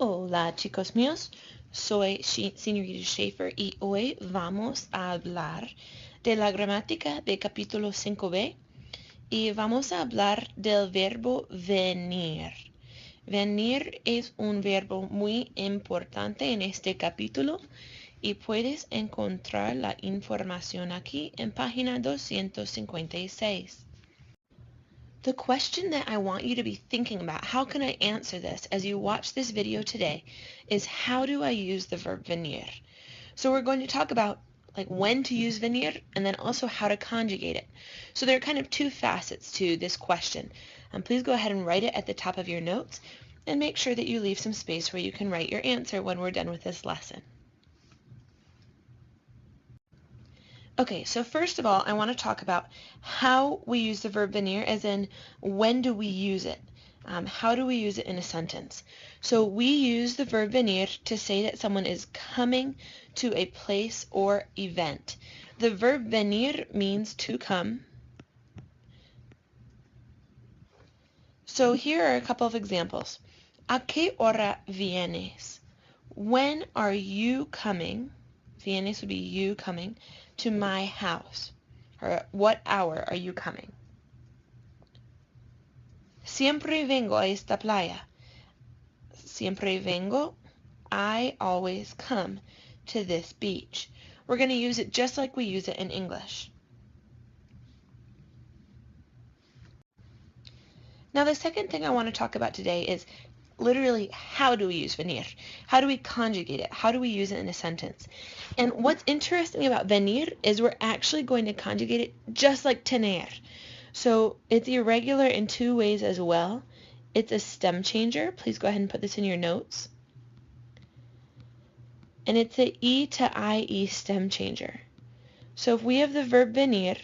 Hola chicos míos, soy señorita Schaefer y hoy vamos a hablar de la gramática de capítulo 5b y vamos a hablar del verbo venir. Venir es un verbo muy importante en este capítulo y puedes encontrar la información aquí en página 256. The question that I want you to be thinking about, how can I answer this as you watch this video today, is how do I use the verb venir? So we're going to talk about when to use venir and then also how to conjugate it. So there are kind of two facets to this question. Please go ahead and write it at the top of your notes and make sure that you leave some space where you can write your answer when we're done with this lesson. Okay, so first of all, I want to talk about how we use the verb venir, as in when do we use it? How do we use it in a sentence? So we use the verb venir to say that someone is coming to a place or event. The verb venir means to come. So here are a couple of examples. ¿A qué hora vienes? When are you coming? Vienes would be you coming to my house. Or what hour are you coming? Siempre vengo a esta playa. Siempre vengo, I always come to this beach. We're going to use it just like we use it in English. Now the second thing I want to talk about today is literally how do we use venir? How do we conjugate it? How do we use it in a sentence? And what's interesting about venir is we're actually going to conjugate it just like tener. So it's irregular in two ways as well. It's a stem changer. Please go ahead and put this in your notes. And it's a E to IE stem changer. So if we have the verb venir,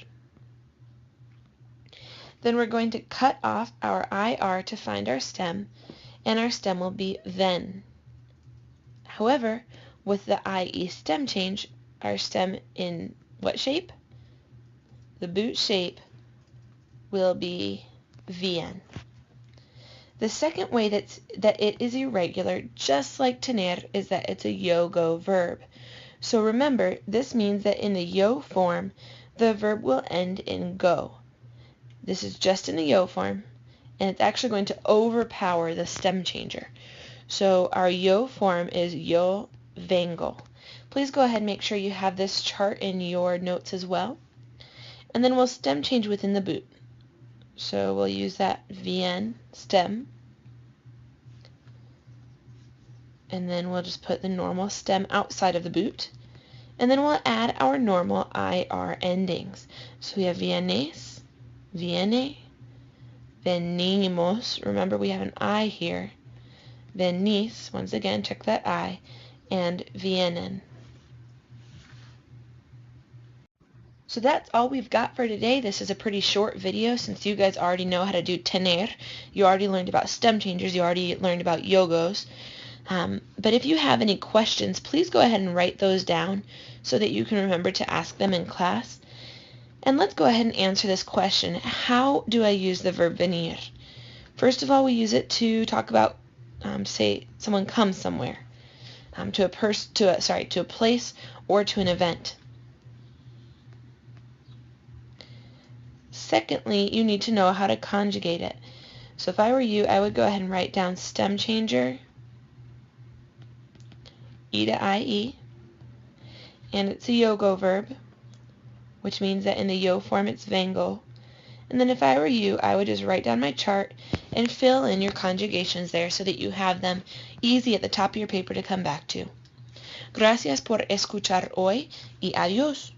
then we're going to cut off our IR to find our stem, and our stem will be ven. However, with the IE stem change, our stem in what shape? The boot shape will be vien. The second way that it is irregular, just like tener, is that it's a yo-go verb. So remember, this means that in the yo form, the verb will end in go. This is just in the yo form, and it's actually going to overpower the stem changer. So our yo form is yo vengo. Please go ahead and make sure you have this chart in your notes as well. And then we'll stem change within the boot. So we'll use that vien stem. And then we'll just put the normal stem outside of the boot. And then we'll add our normal IR endings. So we have vienes, viene, venimos. Remember we have an I here. Venís, once again, check that I. And vienen. So that's all we've got for today. This is a pretty short video since you guys already know how to do tener. You already learned about stem changers. You already learned about yogos. But if you have any questions, please go ahead and write those down so that you can remember to ask them in class. And let's go ahead and answer this question. How do I use the verb venir? First of all, we use it to talk about, say, someone comes somewhere, to a place or to an event. Secondly, you need to know how to conjugate it. So if I were you, I would go ahead and write down stem changer, E to IE, and it's a yo-go verb, which means that in the yo form it's vengo. And then if I were you, I would just write down my chart and fill in your conjugations there so that you have them easy at the top of your paper to come back to. Gracias por escuchar hoy y adiós.